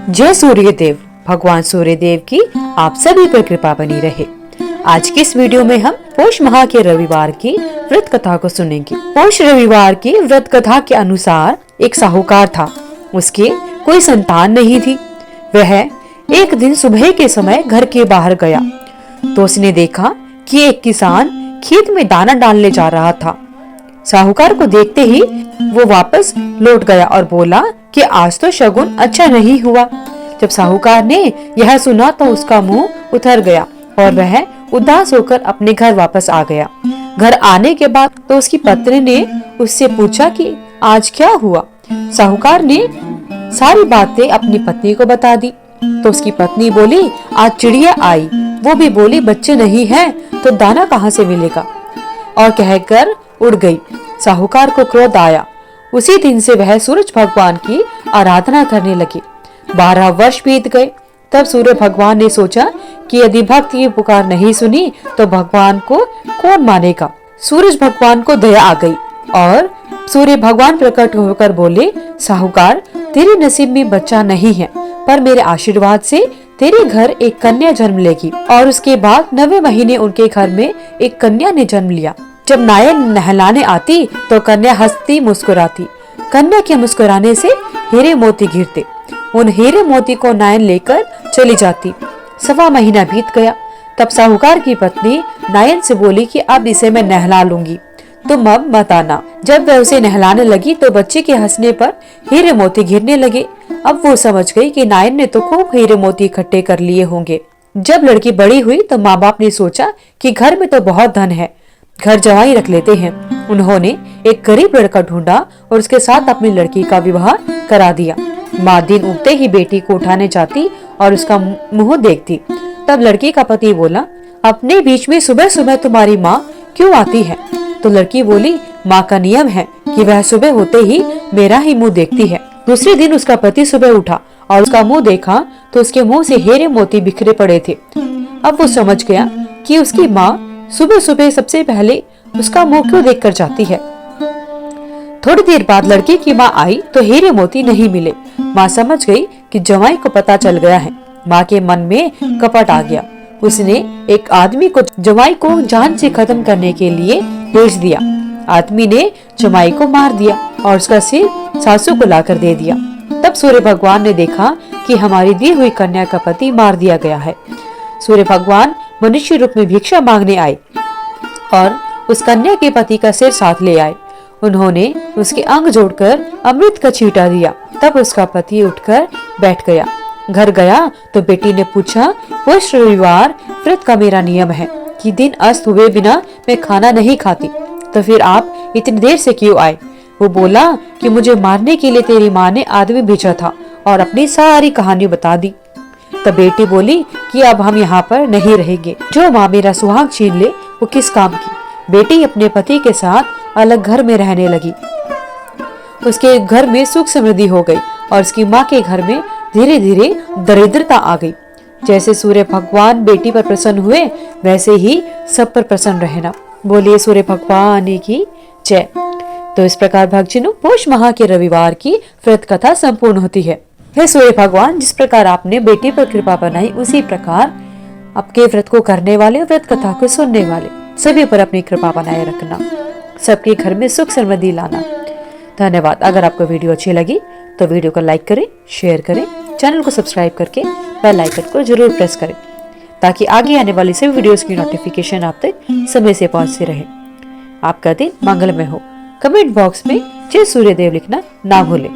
जय सूर्यदेव। भगवान सूर्यदेव की आप सभी पर कृपा बनी रहे। आज की इस वीडियो में हम पौष माह के रविवार की व्रत कथा को सुनेंगे। पौष रविवार की व्रत कथा के अनुसार एक साहूकार था। उसके कोई संतान नहीं थी। वह एक दिन सुबह के समय घर के बाहर गया तो उसने देखा कि एक किसान खेत में दाना डालने जा रहा था। साहूकार को देखते ही वो वापस लौट गया और बोला कि आज तो शगुन अच्छा नहीं हुआ। जब साहूकार ने यह सुना तो उसका मुंह उतर गया और वह उदास होकर अपने घर वापस आ गया। घर आने के बाद तो उसकी पत्नी ने उससे पूछा कि आज क्या हुआ। साहूकार ने सारी बातें अपनी पत्नी को बता दी तो उसकी पत्नी बोली, आज चिड़िया आई, वो भी बोली बच्चे नहीं हैं तो दाना कहाँ से मिलेगा, और कहकर उड़ गई। साहूकार को क्रोध आया। उसी दिन से वह सूरज भगवान की आराधना करने लगे। 12 वर्ष बीत गए। तब सूर्य भगवान ने सोचा कि यदि भक्त की पुकार नहीं सुनी तो भगवान को कौन मानेगा। सूरज भगवान को दया आ गई और सूर्य भगवान प्रकट होकर बोले, साहूकार, तेरे नसीब में बच्चा नहीं है, पर मेरे आशीर्वाद से तेरे घर एक कन्या जन्म लेगी। और उसके बाद 9वें महीने उनके घर में एक कन्या ने जन्म लिया। जब नायन नहलाने आती तो कन्या हंसती मुस्कुराती। कन्या के मुस्कुराने से हीरे मोती गिरते। उन हीरे मोती को नायन लेकर चली जाती। 1.25 महीना बीत गया। तब साहूकार की पत्नी नायन से बोली कि अब इसे मैं नहला लूंगी, तुम अब मत आना। जब वह उसे नहलाने लगी तो बच्चे के हंसने पर हीरे मोती गिरने लगे। अब वो समझ गई कि नायन ने तो खूब हीरे मोती इकट्ठे कर लिए होंगे। जब लड़की बड़ी हुई तो माँ बाप ने सोचा कि घर में तो बहुत धन है, घर जवाई रख लेते हैं। उन्होंने एक गरीब लड़का ढूंढा और उसके साथ अपनी लड़की का विवाह करा दिया। माँ दिन उगते ही बेटी को उठाने जाती और उसका मुंह देखती। तब लड़की का पति बोला, अपने बीच में सुबह सुबह तुम्हारी माँ क्यों आती है? तो लड़की बोली, माँ का नियम है कि वह सुबह होते ही मेरा ही मुंह देखती है। दूसरे दिन उसका पति सुबह उठा और उसका मुंह देखा तो उसके मुंह से हीरे मोती बिखरे पड़े थे। अब वो समझ गया कि उसकी माँ सुबह सुबह सबसे पहले उसका मुंह क्यों देखकर जाती है। थोड़ी देर बाद लड़की की माँ आई तो हीरे मोती नहीं मिले। माँ समझ गई कि जवाई को पता चल गया है। माँ के मन में कपट आ गया। उसने एक आदमी को जवाई को जान से खत्म करने के लिए भेज दिया। आदमी ने जवाई को मार दिया और उसका सिर सासू को लाकर दे दिया। तब सूर्य भगवान ने देखा कि हमारी दी हुई कन्या का पति मार दिया गया है। सूर्य भगवान मनुष्य रूप में भिक्षा मांगने आए और उस कन्या के पति का सिर साथ ले आए। उन्होंने उसके अंग जोड़कर अमृत का छींटा दिया। तब उसका पति उठकर बैठ गया। घर गया तो बेटी ने पूछा, पौष रविवार व्रत का मेरा नियम है कि दिन अस्त हुए बिना मैं खाना नहीं खाती, तो फिर आप इतनी देर से क्यों आए? वो बोला कि मुझे मारने के लिए तेरी माँ ने आदमी भेजा था और अपनी सारी कहानी बता दी। तब बेटी बोली कि अब हम यहाँ पर नहीं रहेंगे। जो माँ मेरा सुहाग छीन ले वो किस काम की। बेटी अपने पति के साथ अलग घर में रहने लगी। उसके घर में सुख समृद्धि हो गई और उसकी माँ के घर में धीरे धीरे दरिद्रता आ गई। जैसे सूर्य भगवान बेटी पर प्रसन्न हुए वैसे ही सब पर प्रसन्न रहना। बोलिए सूर्य भगवान की जय। तो इस प्रकार भक्तजनों, पौष माह के रविवार की व्रत कथा संपूर्ण होती है। हे सूर्य भगवान, जिस प्रकार आपने बेटी पर कृपा बनाई उसी प्रकार आपके व्रत को करने वाले, व्रत कथा को सुनने वाले सभी पर अपनी कृपा बनाए रखना। सबके घर में सुख समृद्धि लाना। धन्यवाद। अगर आपको वीडियो अच्छी लगी तो वीडियो को लाइक करें, शेयर करें, चैनल को सब्सक्राइब करके बेल आइकन को जरूर प्रेस करें ताकि आगे आने वाली सभी वीडियोस की नोटिफिकेशन आप तक समय से पहुंचती रहे। आपका दिन मंगलमय हो। कमेंट बॉक्स में जय सूर्यदेव लिखना ना भूलें।